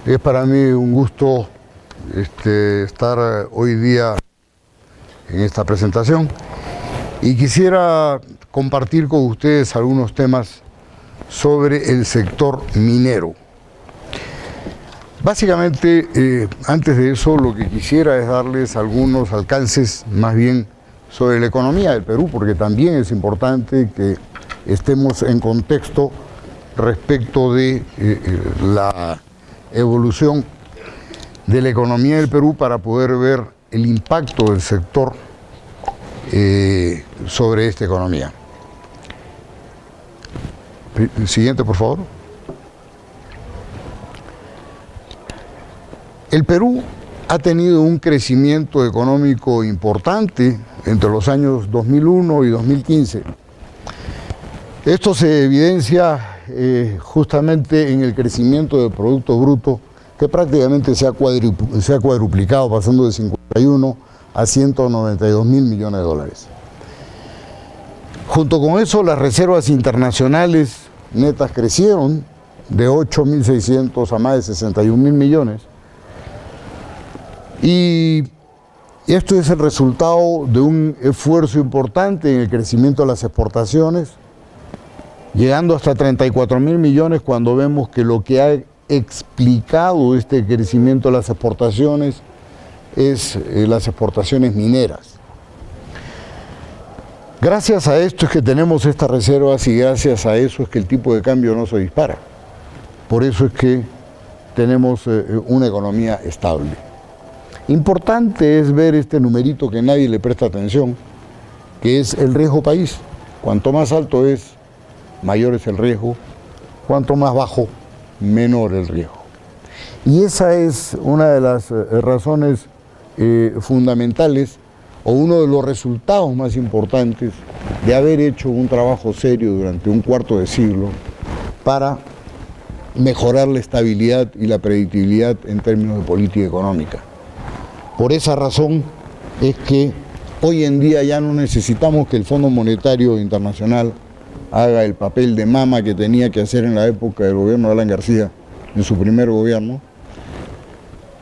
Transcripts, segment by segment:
Es para mí un gusto estar hoy día en esta presentación y quisiera compartir con ustedes algunos temas sobre el sector minero. Básicamente, antes de eso, lo que quisiera es darles algunos alcances más bien sobre la economía del Perú, porque también es importante que estemos en contexto respecto de la evolución de la economía del Perú para poder ver el impacto del sector sobre esta economía. Siguiente, por favor. El Perú ha tenido un crecimiento económico importante entre los años 2001 y 2015. Esto se evidencia justamente en el crecimiento del Producto Bruto, que prácticamente se ha cuadruplicado, pasando de 51 a 192 mil millones de dólares. Junto con eso, las reservas internacionales netas crecieron de 8.600 a más de 61 mil millones. Y esto es el resultado de un esfuerzo importante en el crecimiento de las exportaciones, llegando hasta 34 mil millones cuando vemos que lo que ha explicado este crecimiento de las exportaciones es las exportaciones mineras. Gracias a esto es que tenemos estas reservas y gracias a eso es que el tipo de cambio no se dispara. Por eso es que tenemos una economía estable. Importante es ver este numerito que nadie le presta atención, que es el riesgo país. Cuanto más alto es, mayor es el riesgo. Cuanto más bajo, menor el riesgo. Y esa es una de las razones fundamentales o uno de los resultados más importantes de haber hecho un trabajo serio durante un cuarto de siglo para mejorar la estabilidad y la predictibilidad en términos de política económica. Por esa razón es que hoy en día ya no necesitamos que el Fondo Monetario Internacional haga el papel de mama que tenía que hacer en la época del gobierno de Alan García, en su primer gobierno,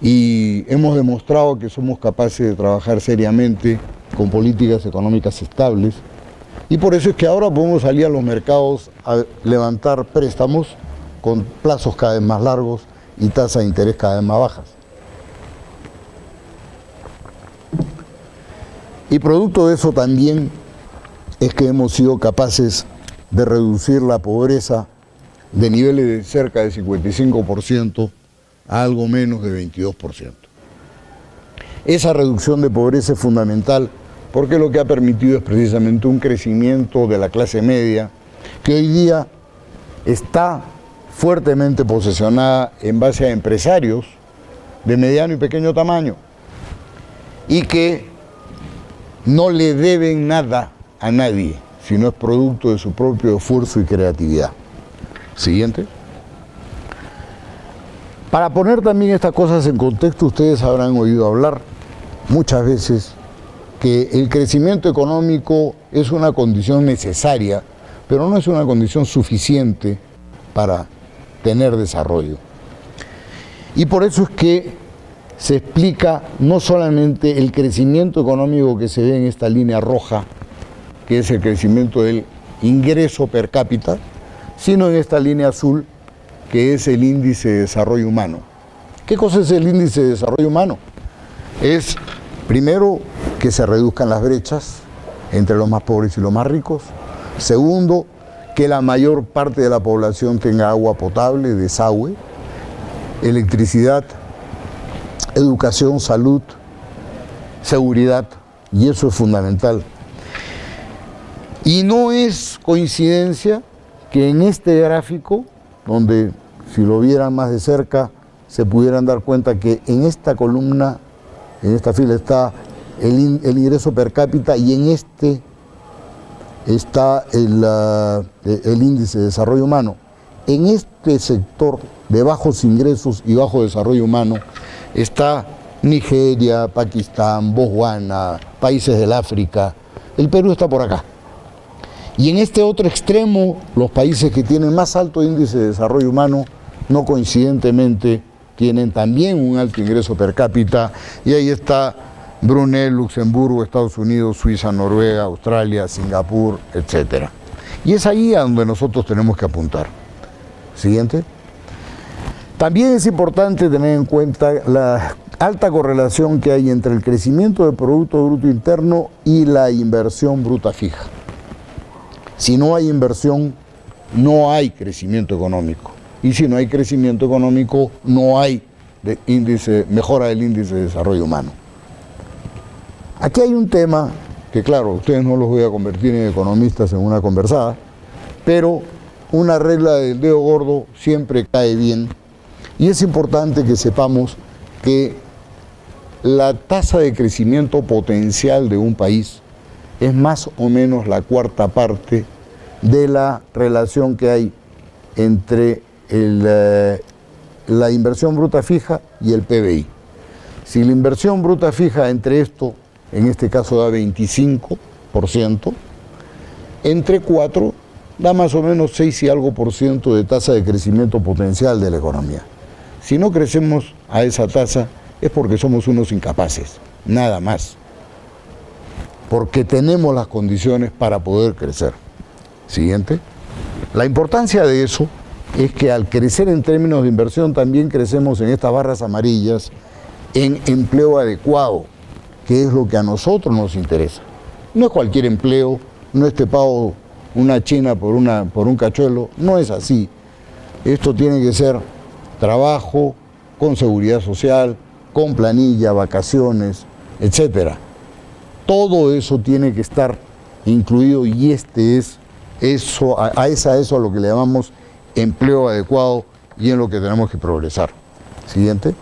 y hemos demostrado que somos capaces de trabajar seriamente con políticas económicas estables, y por eso es que ahora podemos salir a los mercados a levantar préstamos con plazos cada vez más largos y tasas de interés cada vez más bajas. Y producto de eso también es que hemos sido capaces de reducir la pobreza de niveles de cerca de 55% a algo menos de 22%. Esa reducción de pobreza es fundamental porque lo que ha permitido es precisamente un crecimiento de la clase media que hoy día está fuertemente posesionada en base a empresarios de mediano y pequeño tamaño y que no le deben nada a nadie, sino es producto de su propio esfuerzo y creatividad. Siguiente. Para poner también estas cosas en contexto, ustedes habrán oído hablar muchas veces que el crecimiento económico es una condición necesaria, pero no es una condición suficiente para tener desarrollo. Y por eso es que se explica no solamente el crecimiento económico que se ve en esta línea roja, que es el crecimiento del ingreso per cápita, sino en esta línea azul, que es el índice de desarrollo humano. ¿Qué cosa es el índice de desarrollo humano? Es, primero, que se reduzcan las brechas entre los más pobres y los más ricos. Segundo, que la mayor parte de la población tenga agua potable, desagüe, electricidad, educación, salud, seguridad, y eso es fundamental. Y no es coincidencia que en este gráfico, donde si lo vieran más de cerca, se pudieran dar cuenta que en esta columna, en esta fila está el ingreso per cápita y en este está el índice de desarrollo humano. En este sector de bajos ingresos y bajo desarrollo humano está Nigeria, Pakistán, Botswana, países del África. El Perú está por acá. Y en este otro extremo, los países que tienen más alto índice de desarrollo humano, no coincidentemente, tienen también un alto ingreso per cápita, y ahí está Brunei, Luxemburgo, Estados Unidos, Suiza, Noruega, Australia, Singapur, etc. Y es ahí a donde nosotros tenemos que apuntar. Siguiente. También es importante tener en cuenta la alta correlación que hay entre el crecimiento del Producto Bruto Interno y la inversión bruta fija. Si no hay inversión, no hay crecimiento económico. Y si no hay crecimiento económico, no hay mejora del índice de desarrollo humano. Aquí hay un tema que, claro, ustedes no los voy a convertir en economistas en una conversada, pero una regla del dedo gordo siempre cae bien, y es importante que sepamos que la tasa de crecimiento potencial de un país es más o menos la cuarta parte de la relación que hay entre la inversión bruta fija y el PBI. Si la inversión bruta fija entre esto, en este caso da 25%, entre 4 da más o menos 6 y algo por ciento de tasa de crecimiento potencial de la economía. Si no crecemos a esa tasa es porque somos unos incapaces, nada más. Porque tenemos las condiciones para poder crecer. Siguiente. La importancia de eso es que al crecer en términos de inversión también crecemos en estas barras amarillas en empleo adecuado, que es lo que a nosotros nos interesa. No es cualquier empleo, no es te pago una china por un cachuelo, no es así. Esto tiene que ser trabajo con seguridad social, con planilla, vacaciones, etcétera. Todo eso tiene que estar incluido, y eso a lo que le llamamos empleo adecuado, y en lo que tenemos que progresar. Siguiente.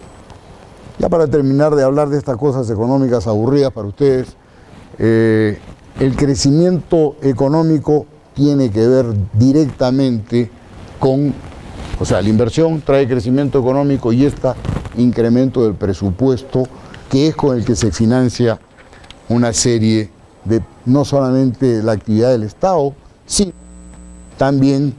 Ya para terminar de hablar de estas cosas económicas aburridas para ustedes, el crecimiento económico tiene que ver directamente con, o sea, la inversión trae crecimiento económico y incremento del presupuesto, que es con el que se financia una serie de, no solamente la actividad del Estado, sino también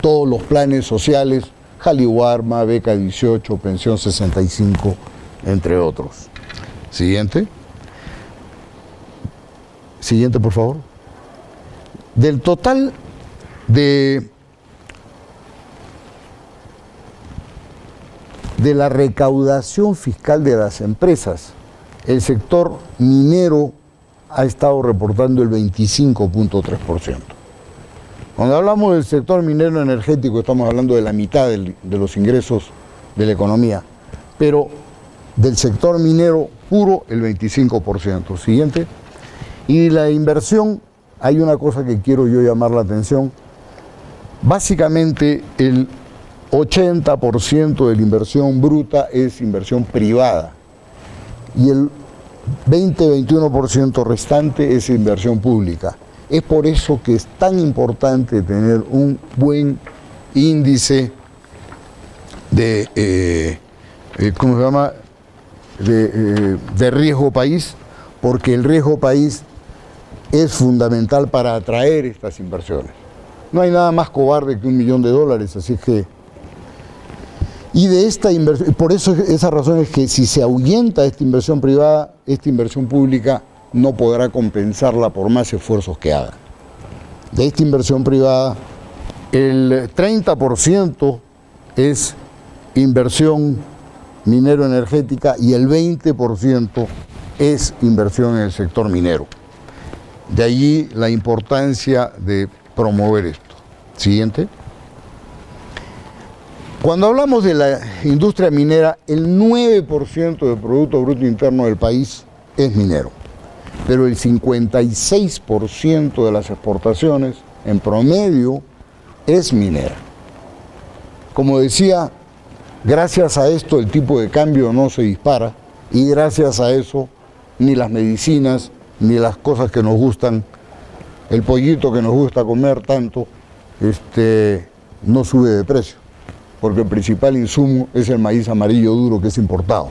todos los planes sociales, Jaliwarma, Beca 18, Pensión 65, entre otros. Siguiente. Siguiente, por favor. Del total de la recaudación fiscal de las empresas, el sector minero ha estado reportando el 25.3%. Cuando hablamos del sector minero energético, estamos hablando de la mitad de los ingresos de la economía, pero del sector minero puro el 25%. Siguiente. Y la inversión, hay una cosa que quiero yo llamar la atención. Básicamente el 80% de la inversión bruta es inversión privada y el 20-21% restante es inversión pública. Es por eso que es tan importante tener un buen índice de, ¿cómo se llama?, de riesgo país, porque el riesgo país es fundamental para atraer estas inversiones. No hay nada más cobarde que $1 millón, así que... Y de esta inversión, por eso esa razón es que si se ahuyenta esta inversión privada, esta inversión pública no podrá compensarla por más esfuerzos que haga. De esta inversión privada, el 30% es inversión minero-energética y el 20% es inversión en el sector minero. De allí la importancia de promover esto. Siguiente. Cuando hablamos de la industria minera, el 9% del Producto Bruto Interno del país es minero, pero el 56% de las exportaciones en promedio es minera. Como decía, gracias a esto el tipo de cambio no se dispara, y gracias a eso ni las medicinas ni las cosas que nos gustan, el pollito que nos gusta comer tanto, no sube de precio, porque el principal insumo es el maíz amarillo duro, que es importado.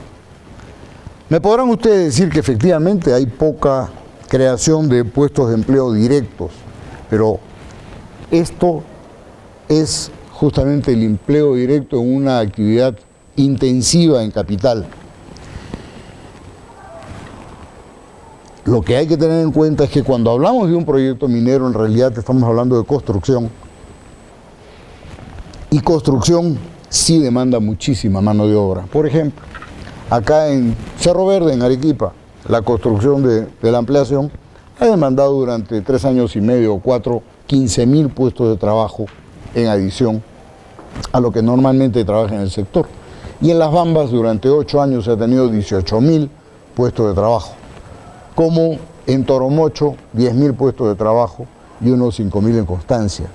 Me podrán ustedes decir que efectivamente hay poca creación de puestos de empleo directos, pero esto es justamente el empleo directo en una actividad intensiva en capital. Lo que hay que tener en cuenta es que cuando hablamos de un proyecto minero, en realidad estamos hablando de construcción. Y construcción sí demanda muchísima mano de obra. Por ejemplo, acá en Cerro Verde, en Arequipa, la construcción de la ampliación ha demandado durante 3 años y medio o 4, 15.000 puestos de trabajo en adición a lo que normalmente trabaja en el sector. Y en Las Bambas durante 8 años se ha tenido 18.000 puestos de trabajo. Como en Toromocho, 10.000 puestos de trabajo y unos 5.000 en Constancia.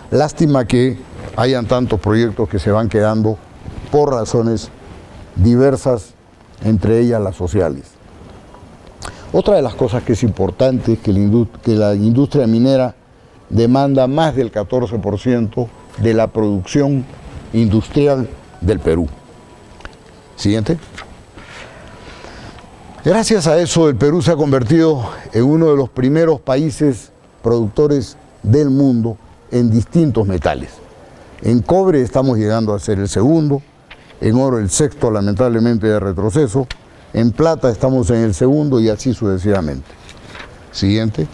Lástima que hayan tantos proyectos que se van quedando por razones diversas, entre ellas las sociales. Otra de las cosas que es importante es que la industria minera demanda más del 14% de la producción industrial del Perú. Siguiente. Gracias a eso, el Perú se ha convertido en uno de los primeros países productores del mundo en distintos metales. En cobre estamos llegando a ser el segundo, en oro el sexto, lamentablemente de retroceso, en plata estamos en el segundo y así sucesivamente. Siguiente.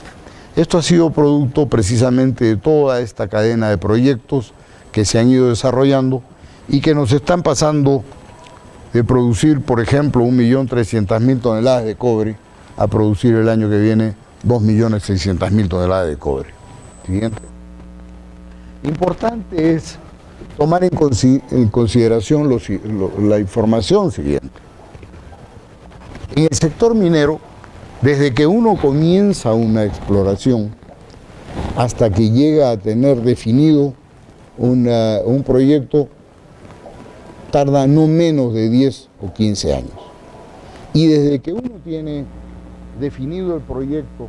Esto ha sido producto precisamente de toda esta cadena de proyectos que se han ido desarrollando y que nos están pasando de producir, por ejemplo, 1.300.000 toneladas de cobre a producir el año que viene 2.600.000 toneladas de cobre. Siguiente. Importante es tomar en consideración la información siguiente. En el sector minero, desde que uno comienza una exploración hasta que llega a tener definido un proyecto, tarda no menos de 10 o 15 años. Y desde que uno tiene definido el proyecto,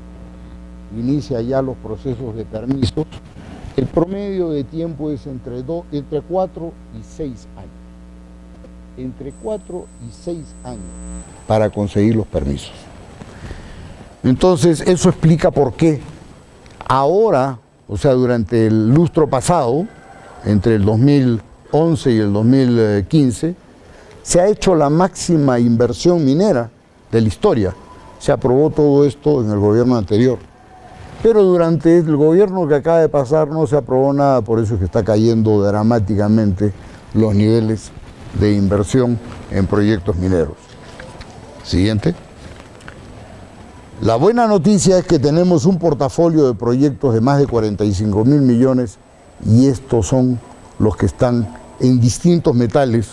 inicia ya los procesos de permisos, el promedio de tiempo es entre 4 y 6 años. Entre 4 y 6 años para conseguir los permisos. Entonces, eso explica por qué ahora, o sea, durante el lustro pasado, entre el 2011 y el 2015, se ha hecho la máxima inversión minera de la historia. Se aprobó todo esto en el gobierno anterior. Pero durante el gobierno que acaba de pasar no se aprobó nada, por eso es que está cayendo dramáticamente los niveles de inversión en proyectos mineros. Siguiente. La buena noticia es que tenemos un portafolio de proyectos de más de 45.000 millones y estos son los que están en distintos metales,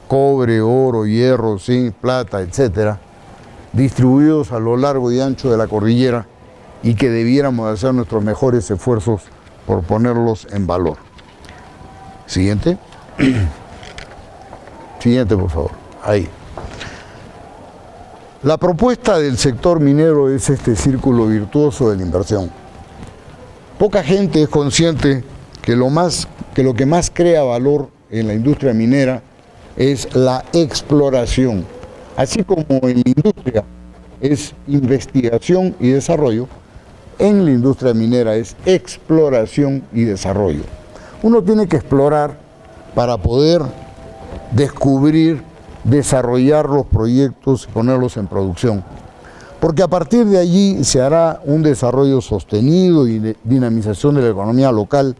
cobre, oro, hierro, zinc, plata, etcétera, distribuidos a lo largo y ancho de la cordillera y que debiéramos hacer nuestros mejores esfuerzos por ponerlos en valor. Siguiente. Siguiente, por favor. Ahí. La propuesta del sector minero es este círculo virtuoso de la inversión. Poca gente es consciente que lo que más crea valor en la industria minera es la exploración. Así como en la industria es investigación y desarrollo, en la industria minera es exploración y desarrollo. Uno tiene que explorar para poder descubrir, desarrollar los proyectos y ponerlos en producción. Porque a partir de allí se hará un desarrollo sostenido y de dinamización de la economía local,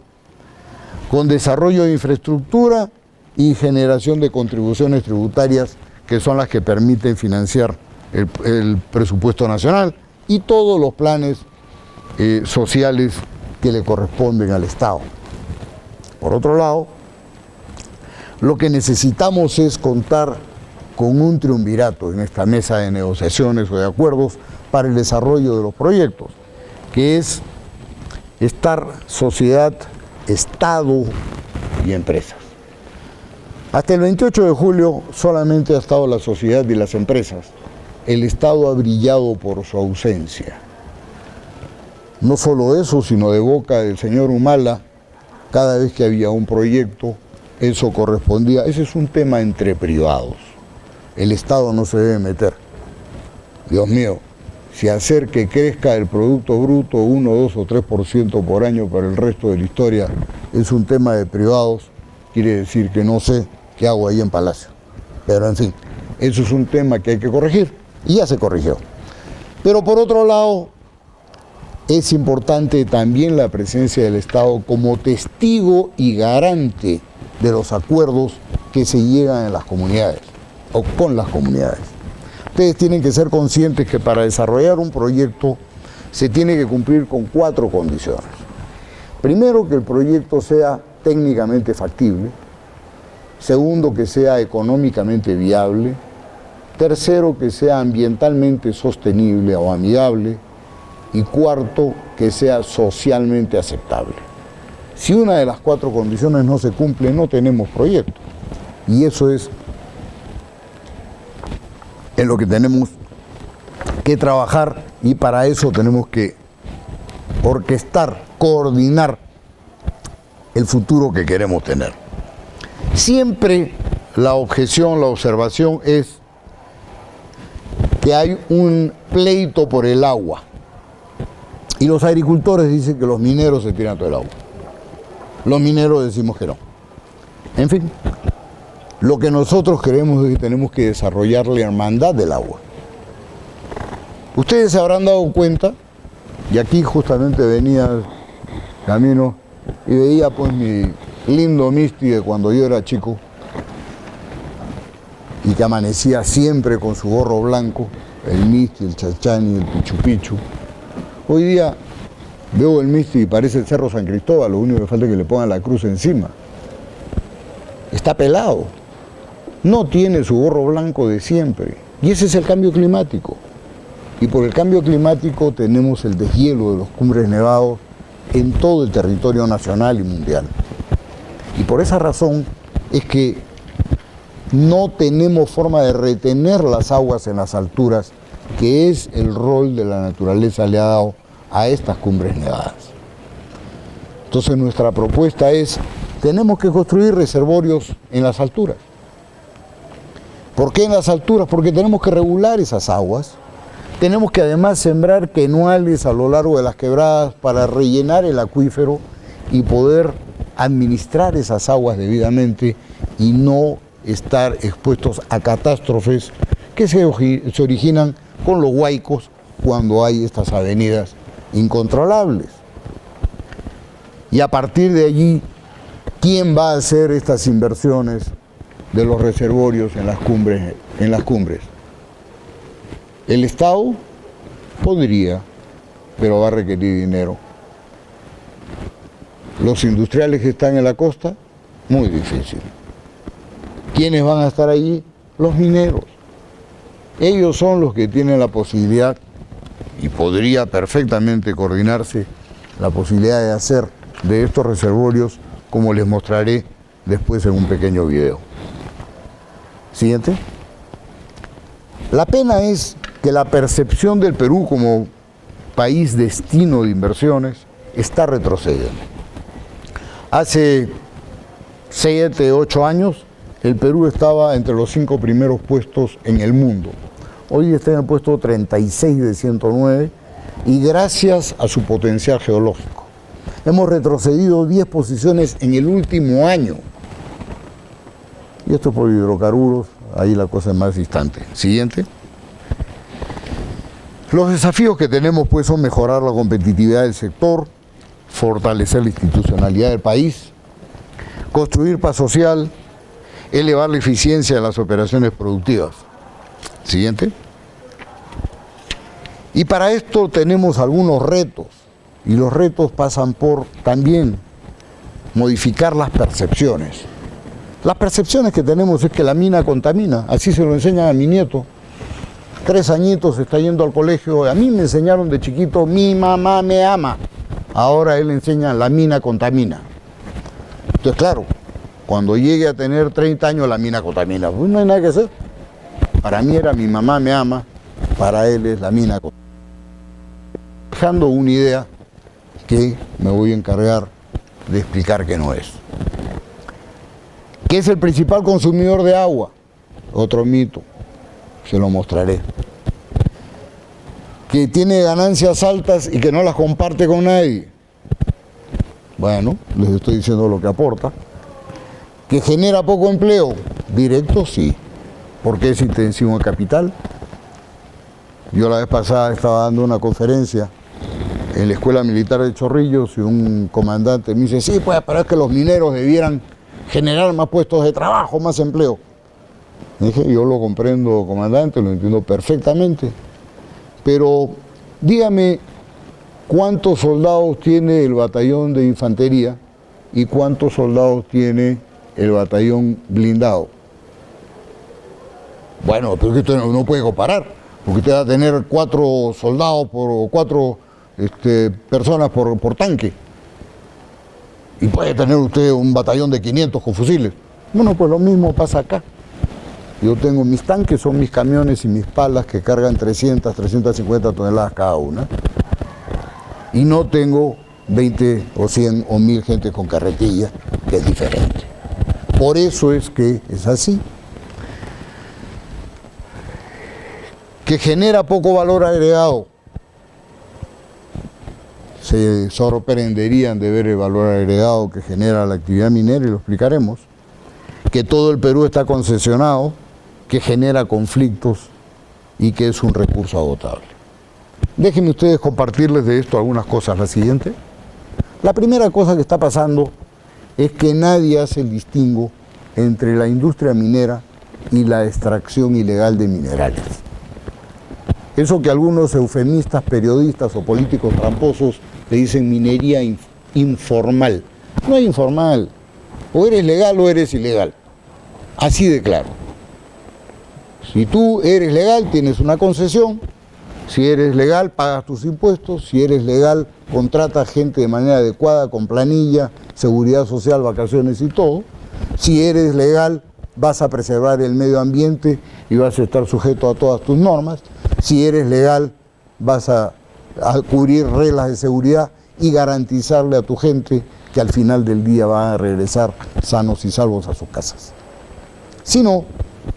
con desarrollo de infraestructura y generación de contribuciones tributarias que son las que permiten financiar el presupuesto nacional y todos los planes sociales que le corresponden al Estado. Por otro lado, lo que necesitamos es contar con un triunvirato en esta mesa de negociaciones o de acuerdos para el desarrollo de los proyectos, que es estar sociedad, Estado y empresas. Hasta el 28 de julio solamente ha estado la sociedad y las empresas. El Estado ha brillado por su ausencia. No solo eso, sino de boca del señor Humala, cada vez que había un proyecto, eso correspondía, ese es un tema entre privados. El Estado no se debe meter. Dios mío, si hacer que crezca el Producto Bruto 1, 2 o 3% por año para el resto de la historia es un tema de privados, quiere decir que no sé qué hago ahí en Palacio. Pero en fin, eso es un tema que hay que corregir y ya se corrigió. Pero por otro lado, es importante también la presencia del Estado como testigo y garante de los acuerdos que se llegan en las comunidades o con las comunidades. Ustedes tienen que ser conscientes que para desarrollar un proyecto se tiene que cumplir con 4 condiciones. Primero, que el proyecto sea técnicamente factible. Segundo, que sea económicamente viable. Tercero, que sea ambientalmente sostenible o amigable. Y cuarto, que sea socialmente aceptable. Si una de las 4 condiciones no se cumple, no tenemos proyecto. Y eso es en lo que tenemos que trabajar, y para eso tenemos que orquestar, coordinar el futuro que queremos tener. Siempre la objeción, la observación es que hay un pleito por el agua. Y los agricultores dicen que los mineros se tiran todo el agua. Los mineros decimos que no. En fin, lo que nosotros creemos es que tenemos que desarrollar la hermandad del agua. Ustedes se habrán dado cuenta, y aquí justamente venía camino y veía pues mi lindo Misti de cuando yo era chico, y que amanecía siempre con su gorro blanco, el Misti, el Chachani, el Pichu Pichu. Hoy día veo el Misti y parece el Cerro San Cristóbal, lo único que falta es que le pongan la cruz encima. Está pelado, no tiene su gorro blanco de siempre, y ese es el cambio climático. Y por el cambio climático tenemos el deshielo de los cumbres nevados en todo el territorio nacional y mundial. Y por esa razón es que no tenemos forma de retener las aguas en las alturas, que es el rol de la naturaleza le ha dado a estas cumbres nevadas. Entonces nuestra propuesta es, tenemos que construir reservorios en las alturas. ¿Por qué en las alturas? Porque tenemos que regular esas aguas. Tenemos que además sembrar quenuales a lo largo de las quebradas para rellenar el acuífero y poder administrar esas aguas debidamente y no estar expuestos a catástrofes que se originan con los huaicos cuando hay estas avenidas incontrolables. Y a partir de allí, ¿quién va a hacer estas inversiones de los reservorios en las cumbres? El Estado podría, pero va a requerir dinero. Los industriales que están en la costa, muy difícil. ¿Quiénes van a estar allí? Los mineros. Ellos son los que tienen la posibilidad, y podría perfectamente coordinarse, la posibilidad de hacer de estos reservorios, como les mostraré después en un pequeño video. Siguiente. La pena es que la percepción del Perú como país destino de inversiones está retrocediendo. Hace 7, 8 años, el Perú estaba entre los 5 primeros puestos en el mundo. Hoy está en el puesto 36 de 109 y gracias a su potencial geológico. Hemos retrocedido 10 posiciones en el último año. Y esto por hidrocarburos, ahí la cosa es más distante. Siguiente. Los desafíos que tenemos pues son mejorar la competitividad del sector, fortalecer la institucionalidad del país, construir paz social, elevar la eficiencia de las operaciones productivas. Siguiente. Y para esto tenemos algunos retos, y los retos pasan por también modificar las percepciones. Las percepciones que tenemos es que la mina contamina, así se lo enseñan a mi nieto. 3 añitos, está yendo al colegio, a mí me enseñaron de chiquito, mi mamá me ama. Ahora él enseña, la mina contamina. Entonces claro, cuando llegue a tener 30 años la mina contamina, pues no hay nada que hacer. Para mí era mi mamá me ama, para él es la mina contamina. Dejando una idea que me voy a encargar de explicar que no es. ¿Qué es el principal consumidor de agua? Otro mito, se lo mostraré. Que tiene ganancias altas y que no las comparte con nadie. Bueno, les estoy diciendo lo que aporta. Que genera poco empleo, directo sí, porque es intensivo en capital. Yo la vez pasada estaba dando una conferencia en la Escuela Militar de Chorrillos y un comandante me dice, sí, pues, pero es que los mineros debieran generar más puestos de trabajo, más empleo. Dije, yo lo comprendo, comandante, lo entiendo perfectamente, pero dígame cuántos soldados tiene el batallón de infantería y cuántos soldados tiene el batallón blindado. Bueno, pero que usted no puede comparar, porque usted va a tener 4 soldados por 4 personas por tanque. Y puede tener usted un batallón de 500 con fusiles. Bueno, pues lo mismo pasa acá. Yo tengo mis tanques, son mis camiones y mis palas que cargan 300, 350 toneladas cada una. Y no tengo 20 o 100 o 1000 gente con carretilla, que es diferente. Por eso es que es así. Que genera poco valor agregado. Se sorprenderían de ver el valor agregado que genera la actividad minera y lo explicaremos. Que todo el Perú está concesionado, que genera conflictos y que es un recurso agotable. Déjenme ustedes compartirles de esto algunas cosas. La siguiente. La primera cosa que está pasando es que nadie hace el distingo entre la industria minera y la extracción ilegal de minerales. Eso que algunos eufemistas, periodistas o políticos tramposos le dicen minería informal. No es informal. O eres legal o eres ilegal. Así de claro. Si tú eres legal, tienes una concesión. Si eres legal, pagas tus impuestos. Si eres legal, contratas gente de manera adecuada, con planilla, seguridad social, vacaciones y todo. Si eres legal, vas a preservar el medio ambiente y vas a estar sujeto a todas tus normas. Si eres legal, vas a cubrir reglas de seguridad y garantizarle a tu gente que al final del día van a regresar sanos y salvos a sus casas. Si no,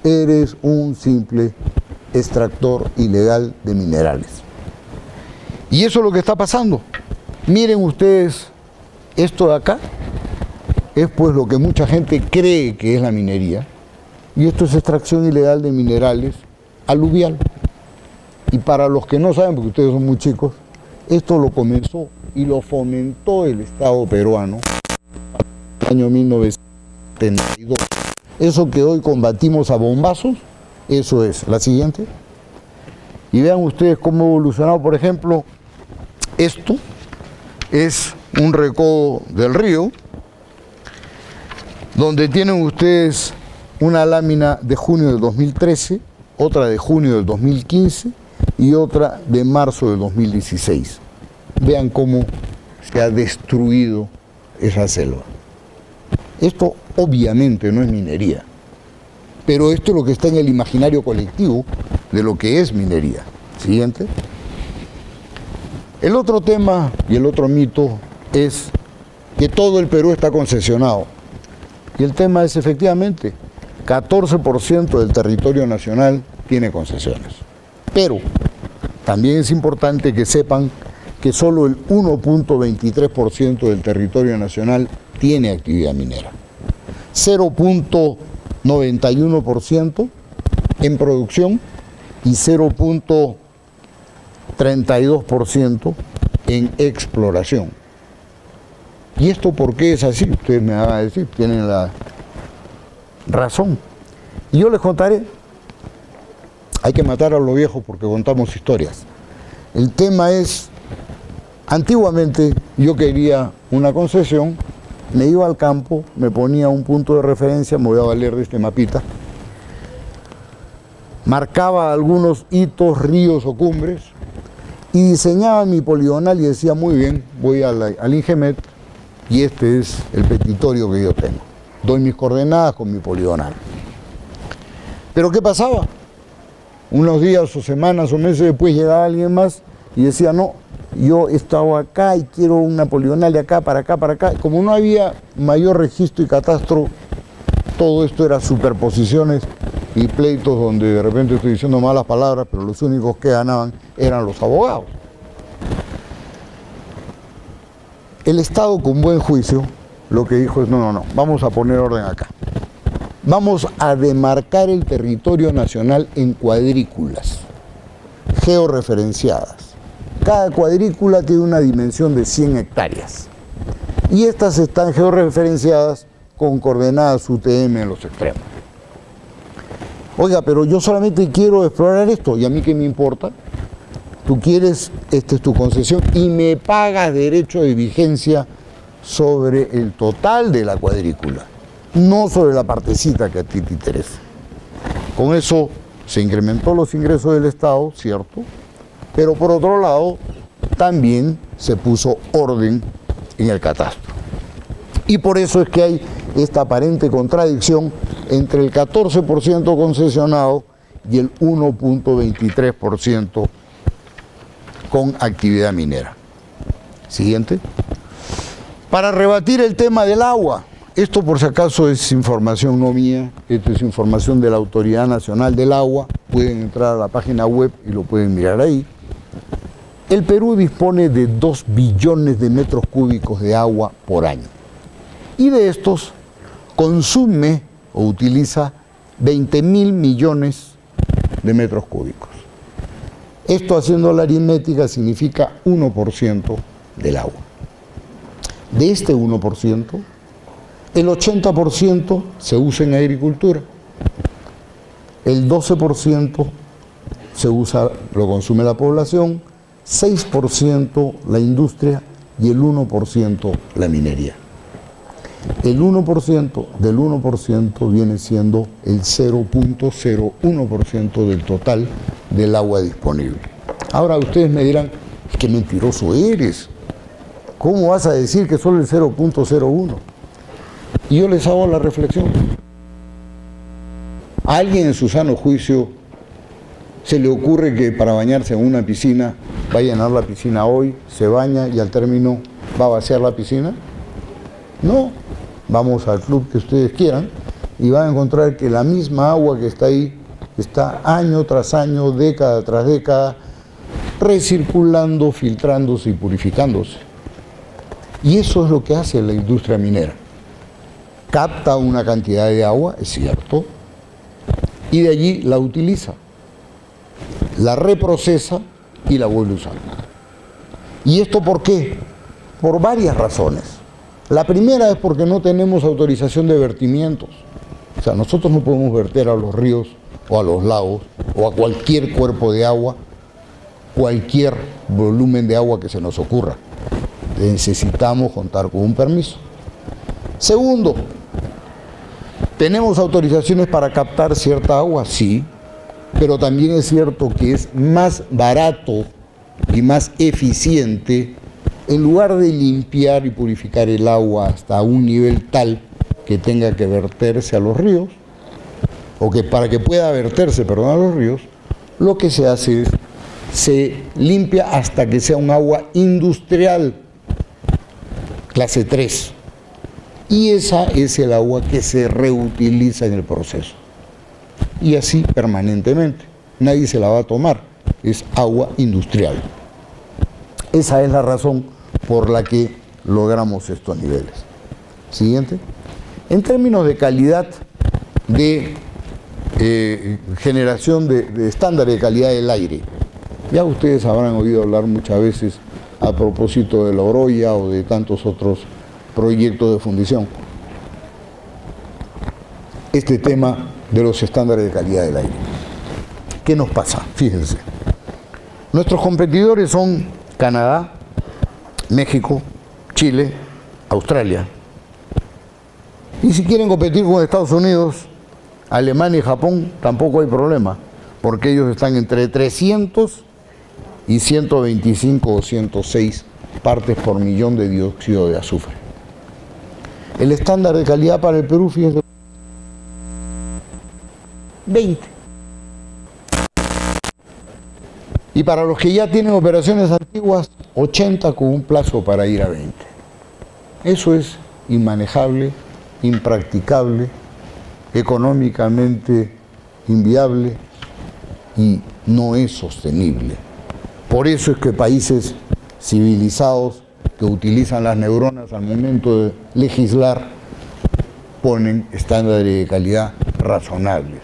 eres un simple extractor ilegal de minerales. Y eso es lo que está pasando. Miren ustedes, esto de acá es pues lo que mucha gente cree que es la minería, y esto es extracción ilegal de minerales aluvial. Y para los que no saben, porque ustedes son muy chicos, esto lo comenzó y lo fomentó el Estado peruano en el año 1972. Eso que hoy combatimos a bombazos, eso es. La siguiente. Y vean ustedes cómo ha evolucionado, por ejemplo, esto es un recodo del río, donde tienen ustedes una lámina de junio del 2013, otra de junio del 2015 y otra de marzo del 2016. Vean cómo se ha destruido esa selva. Esto obviamente no es minería, pero esto es lo que está en el imaginario colectivo de lo que es minería. Siguiente. El otro tema y el otro mito es que todo el Perú está concesionado. Y el tema es efectivamente, 14% del territorio nacional tiene concesiones. Pero también es importante que sepan que solo el 1.23% del territorio nacional tiene actividad minera. 0.91% en producción y 0.32% en exploración. ¿Y esto por qué es así? Ustedes me van a decir, tienen la razón. Y yo les contaré. Hay que matar a los viejos porque contamos historias. El tema es, antiguamente yo quería una concesión, me iba al campo, me ponía un punto de referencia, me voy a valer de este mapita, marcaba algunos hitos, ríos o cumbres y diseñaba mi poligonal y decía, muy bien, voy al Ingemet y este es el petitorio que yo tengo. Doy mis coordenadas con mi poligonal. ¿Pero qué pasaba? Unos días o semanas o meses después llegaba alguien más y decía, no, yo estaba acá y quiero una poligonal de acá, para acá, para acá. Como no había mayor registro y catastro, todo esto era superposiciones y pleitos donde de repente estoy diciendo malas palabras, pero los únicos que ganaban eran los abogados. El Estado con buen juicio lo que dijo es, no, vamos a poner orden acá. Vamos a demarcar el territorio nacional en cuadrículas georreferenciadas. Cada cuadrícula tiene una dimensión de 100 hectáreas. Y estas están georreferenciadas con coordenadas UTM en los extremos. Oiga, pero yo solamente quiero explorar esto, ¿y a mí qué me importa? Tú quieres, esta es tu concesión, y me pagas derecho de vigencia sobre el total de la cuadrícula, no sobre la partecita que a ti te interesa. Con eso se incrementó los ingresos del Estado, cierto, pero por otro lado también se puso orden en el catastro. Y por eso es que hay esta aparente contradicción entre el 14% concesionado y el 1.23% con actividad minera. Siguiente. Para rebatir el tema del agua, esto por si acaso es información no mía, esto es información de la Autoridad Nacional del Agua, pueden entrar a la página web y lo pueden mirar ahí. El Perú dispone de 2 billones de metros cúbicos de agua por año. Y de estos consume o utiliza 20.000 millones de metros cúbicos. Esto, haciendo la aritmética, significa 1% del agua. De este 1%, el 80% se usa en agricultura, el 12% se usa, lo consume la población, 6% la industria y el 1% la minería. El 1% del 1% viene siendo el 0.01% del total del agua disponible. Ahora ustedes me dirán, qué mentiroso eres. ¿Cómo vas a decir que solo el 0.01? Y yo les hago la reflexión. ¿A alguien en su sano juicio se le ocurre que para bañarse en una piscina va a llenar la piscina hoy, se baña y al término va a vaciar la piscina? No. Vamos al club que ustedes quieran y van a encontrar que la misma agua que está ahí está año tras año, década tras década, recirculando, filtrándose y purificándose. Y eso es lo que hace la industria minera. Capta una cantidad de agua, es cierto, y de allí la utiliza, la reprocesa y la vuelve a usar. ¿Y esto por qué? Por varias razones. La primera es porque no tenemos autorización de vertimientos. O sea, nosotros no podemos verter a los ríos o a los lagos o a cualquier cuerpo de agua, cualquier volumen de agua que se nos ocurra. Necesitamos contar con un permiso. Segundo, ¿tenemos autorizaciones para captar cierta agua? Sí, pero también es cierto que es más barato y más eficiente, en lugar de limpiar y purificar el agua hasta un nivel tal que tenga que verterse a los ríos, o que para que pueda verterse, a los ríos, lo que se hace es, se limpia hasta que sea un agua industrial, clase 3. Y esa es el agua que se reutiliza en el proceso. Y así permanentemente. Nadie se la va a tomar. Es agua industrial. Esa es la razón por la que logramos estos niveles. Siguiente. En términos de calidad de generación de estándares de calidad del aire, ya ustedes habrán oído hablar muchas veces a propósito de la Oroya o de tantos otros proyectos de fundición, este tema de los estándares de calidad del aire. ¿Qué nos pasa? Fíjense. Nuestros competidores son Canadá, México, Chile, Australia. Y si quieren competir con Estados Unidos, Alemania y Japón, tampoco hay problema, porque ellos están entre 300 y 125 o 106 partes por millón de dióxido de azufre. El estándar de calidad para el Perú, fíjense, 20. Y para los que ya tienen operaciones antiguas, 80 con un plazo para ir a 20. Eso es inmanejable, impracticable, económicamente inviable y no es sostenible. Por eso es que países civilizados que utilizan las neuronas al momento de legislar ponen estándares de calidad razonables.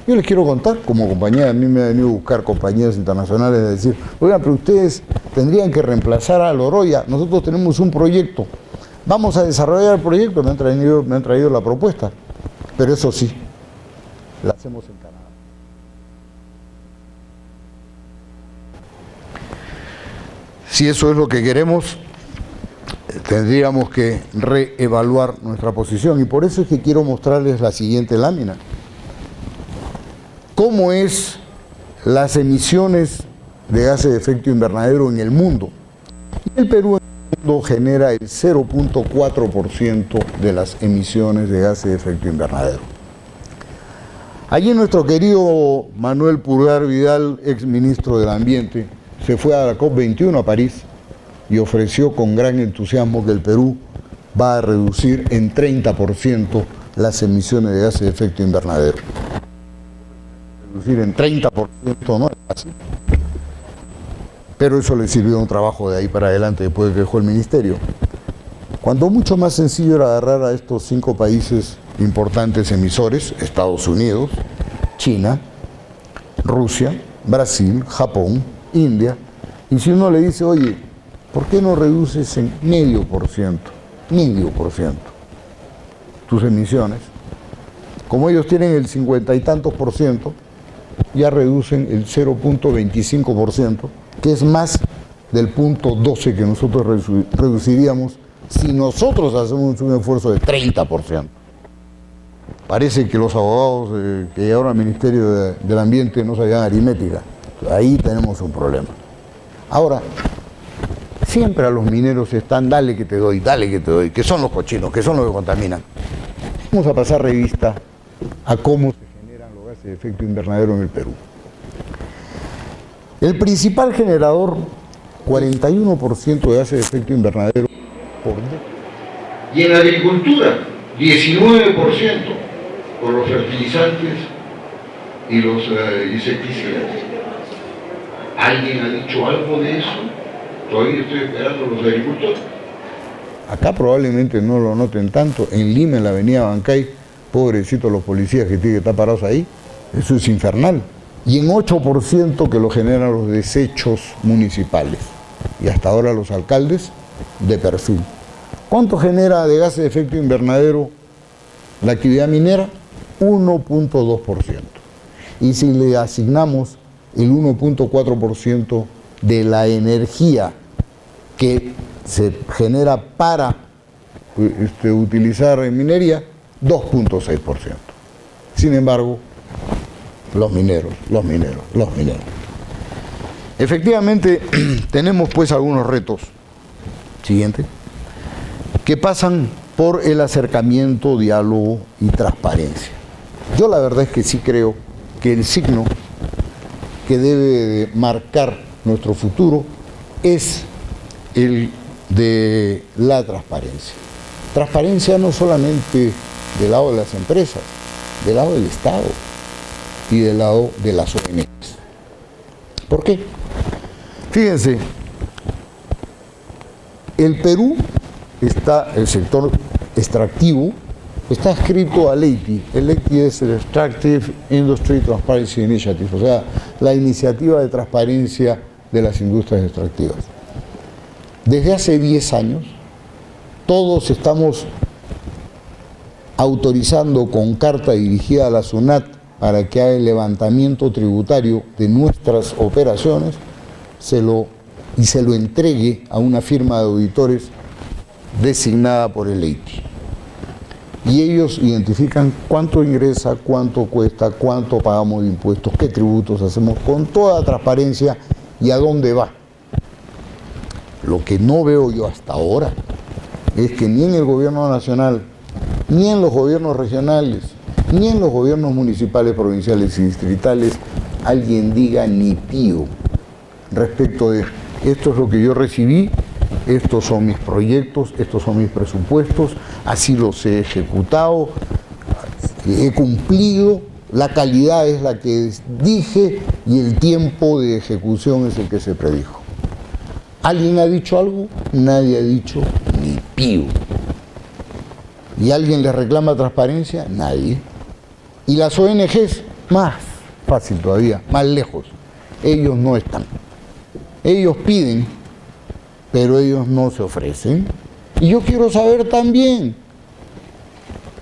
Yo les quiero contar, como compañía, a mí me han venido a buscar compañías internacionales a decir, oigan, pero ustedes tendrían que reemplazar a Loroya, nosotros tenemos un proyecto, vamos a desarrollar el proyecto, me han traído la propuesta, pero eso sí, la hacemos en Canadá. Si eso es lo que queremos, tendríamos que reevaluar nuestra posición, y por eso es que quiero mostrarles la siguiente lámina. ¿Cómo es las emisiones de gases de efecto invernadero en el mundo? El Perú en el mundo genera el 0.4% de las emisiones de gases de efecto invernadero. Allí nuestro querido Manuel Pulgar Vidal, ex ministro del Ambiente, se fue a la COP21 a París y ofreció con gran entusiasmo que el Perú va a reducir en 30% las emisiones de gases de efecto invernadero. Reducir en 30% no es fácil, pero eso le sirvió un trabajo de ahí para adelante después de que dejó el ministerio. Cuando mucho más sencillo era agarrar a estos 5 países importantes emisores, Estados Unidos, China, Rusia, Brasil, Japón, India, y si uno le dice, oye, ¿por qué no reduces en 0,5% tus emisiones? Como ellos tienen el 50 y tantos %, ya reducen el 0.25%, que es más del 0.12 que nosotros reduciríamos si nosotros hacemos un esfuerzo de 30%. Parece que los abogados que llegaron al Ministerio del Ambiente no sabían aritmética. Ahí tenemos un problema. Ahora, siempre a los mineros están, dale que te doy, que son los cochinos, que son los que contaminan. Vamos a pasar revista a cómo se generan los gases de efecto invernadero en el Perú. El principal generador, 41% de gases de efecto invernadero por día. Y en la agricultura, 19% por los fertilizantes y los insecticidas. ¿Alguien ha dicho algo de eso? Todavía estoy esperando a los agricultores. Acá probablemente no lo noten tanto. En Lima, en la avenida Bancay, pobrecitos los policías que tienen que estar parados ahí, eso es infernal. Y en 8% que lo generan los desechos municipales. Y hasta ahora los alcaldes de perfil. ¿Cuánto genera de gases de efecto invernadero la actividad minera? 1.2%. Y si le asignamos el 1.4% de la energía que se genera para utilizar en minería, 2.6%. Sin embargo, los mineros. Efectivamente, tenemos pues algunos retos. Siguiente. Que pasan por el acercamiento, diálogo y transparencia. Yo la verdad es que sí creo que el signo que debe de marcar nuestro futuro es el de la transparencia. Transparencia no solamente del lado de las empresas, del lado del Estado y del lado de las ONGs. ¿Por qué? Fíjense, el Perú está, el sector extractivo, está adscrito al EITI. El EITI es el Extractive Industry Transparency Initiative, o sea, la iniciativa de transparencia de las industrias extractivas. Desde hace 10 años, todos estamos autorizando con carta dirigida a la SUNAT para que haga el levantamiento tributario de nuestras operaciones y se lo entregue a una firma de auditores designada por el EITI. Y ellos identifican cuánto ingresa, cuánto cuesta, cuánto pagamos de impuestos, qué tributos hacemos, con toda transparencia y a dónde va. Lo que no veo yo hasta ahora es que ni en el gobierno nacional, ni en los gobiernos regionales, ni en los gobiernos municipales, provinciales y distritales, alguien diga ni pío respecto de esto es lo que yo recibí, estos son mis proyectos, estos son mis presupuestos, así los he ejecutado, he cumplido, la calidad es la que dije y el tiempo de ejecución es el que se predijo. ¿Alguien ha dicho algo? Nadie ha dicho ni pío. ¿Y alguien les reclama transparencia? Nadie. Y las ONGs, más fácil todavía, más lejos. Ellos no están. Ellos piden, pero ellos no se ofrecen. Y yo quiero saber también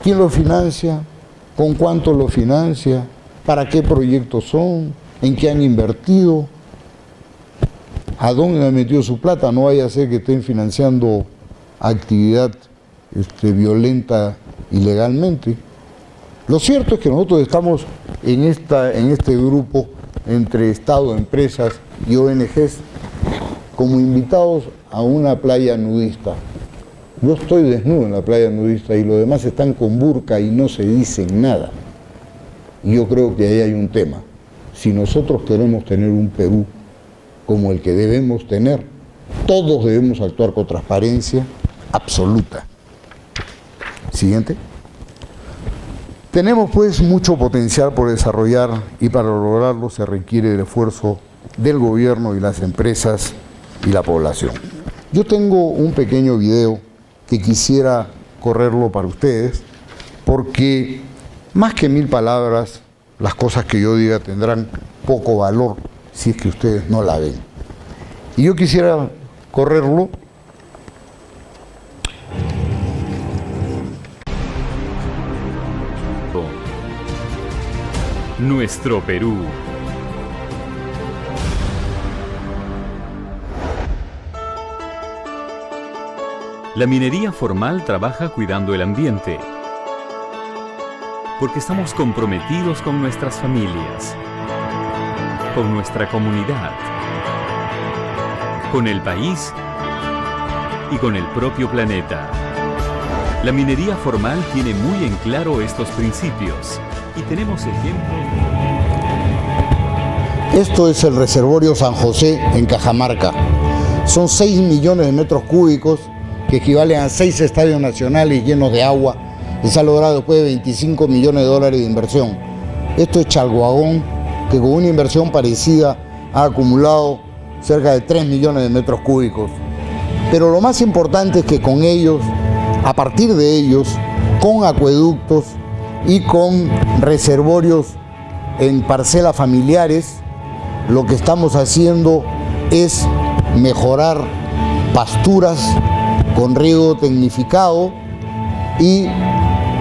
quién lo financia, con cuánto lo financia, para qué proyectos son, en qué han invertido, a dónde han metido su plata. No vaya a ser que estén financiando actividad violenta ilegalmente. Lo cierto es que nosotros estamos en este grupo entre Estado, empresas y ONGs como invitados a una playa nudista. Yo estoy desnudo en la playa nudista y los demás están con burka y no se dicen nada. Y yo creo que ahí hay un tema. Si nosotros queremos tener un Perú como el que debemos tener, todos debemos actuar con transparencia absoluta. Siguiente. Tenemos pues mucho potencial por desarrollar y para lograrlo se requiere el esfuerzo del gobierno y las empresas y la población. Yo tengo un pequeño video que quisiera correrlo para ustedes porque más que 1000 palabras, las cosas que yo diga tendrán poco valor si es que ustedes no la ven. Y yo quisiera correrlo. Nuestro Perú. La minería formal trabaja cuidando el ambiente, porque estamos comprometidos con nuestras familias, con nuestra comunidad, con el país y con el propio planeta. La minería formal tiene muy en claro estos principios y tenemos ejemplos. Esto es el reservorio San José en Cajamarca. Son 6 millones de metros cúbicos que equivalen a 6 estadios nacionales llenos de agua y se ha logrado después de 25 millones de dólares de inversión. Esto es Chalhuagón, que con una inversión parecida ha acumulado cerca de 3 millones de metros cúbicos. Pero lo más importante es que con ellos, a partir de ellos, con acueductos y con reservorios en parcelas familiares, lo que estamos haciendo es mejorar pasturas con riego tecnificado y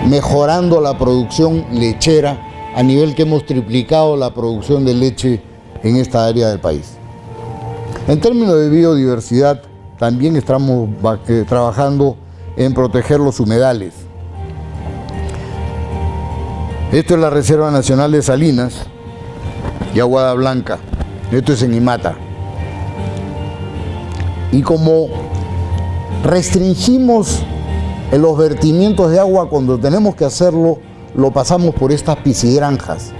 mejorando la producción lechera a nivel que hemos triplicado la producción de leche en esta área del país. En términos de biodiversidad, también estamos trabajando en proteger los humedales. Esto es la Reserva Nacional de Salinas y Aguada Blanca. Esto es en Imata. Y como restringimos los vertimientos de agua cuando tenemos que hacerlo, lo pasamos por estas piscigranjas.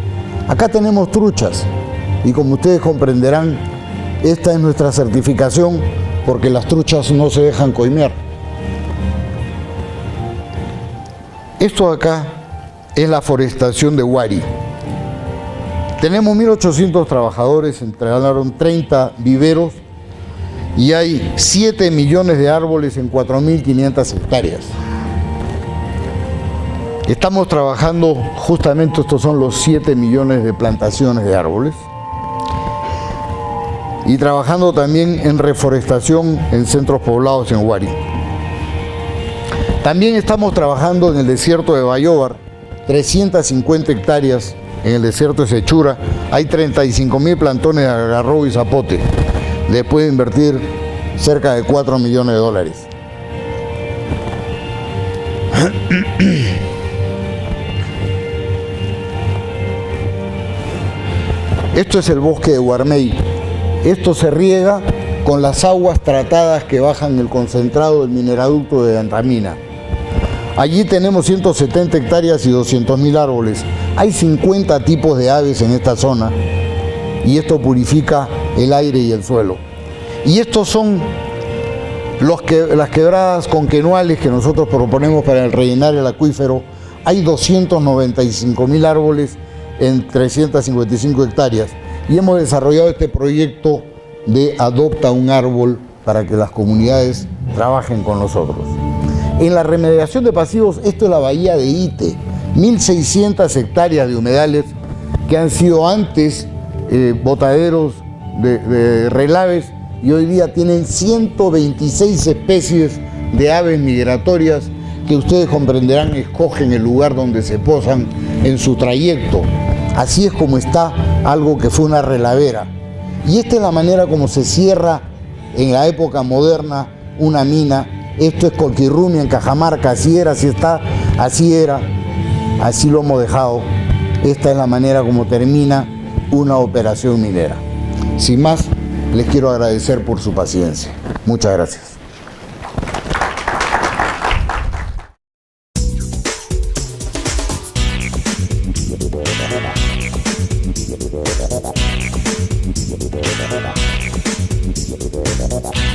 Acá tenemos truchas y como ustedes comprenderán, esta es nuestra certificación porque las truchas no se dejan coimear. Esto acá es la forestación de Huari. Tenemos 1.800 trabajadores, entregaron 30 viveros y hay 7 millones de árboles en 4.500 hectáreas. Estamos trabajando, justamente estos son los 7 millones de plantaciones de árboles. Y trabajando también en reforestación en centros poblados en Huari. También estamos trabajando en el desierto de Bayóvar, 350 hectáreas en el desierto de Sechura. Hay 35.000 plantones de algarrobo y zapote, después de invertir cerca de 4 millones de dólares. Esto es el bosque de Guarmey. Esto se riega con las aguas tratadas que bajan el concentrado del mineraducto de Antamina. Allí tenemos 170 hectáreas y 200.000 árboles. Hay 50 tipos de aves en esta zona y esto purifica el aire y el suelo. Y estos son las quebradas conquenuales que nosotros proponemos para rellenar el acuífero. Hay 295.000 árboles en 355 hectáreas y hemos desarrollado este proyecto de Adopta un Árbol para que las comunidades trabajen con nosotros. En la remediación de pasivos, esto es la bahía de Ite, 1.600 hectáreas de humedales que han sido antes botaderos de relaves y hoy día tienen 126 especies de aves migratorias que ustedes comprenderán escogen el lugar donde se posan en su trayecto. Así es como está algo que fue una relavera. Y esta es la manera como se cierra en la época moderna una mina. Esto es Colquirrumia en Cajamarca, así era, así está, así era, así lo hemos dejado. Esta es la manera como termina una operación minera. Sin más, les quiero agradecer por su paciencia. Muchas gracias. Bye.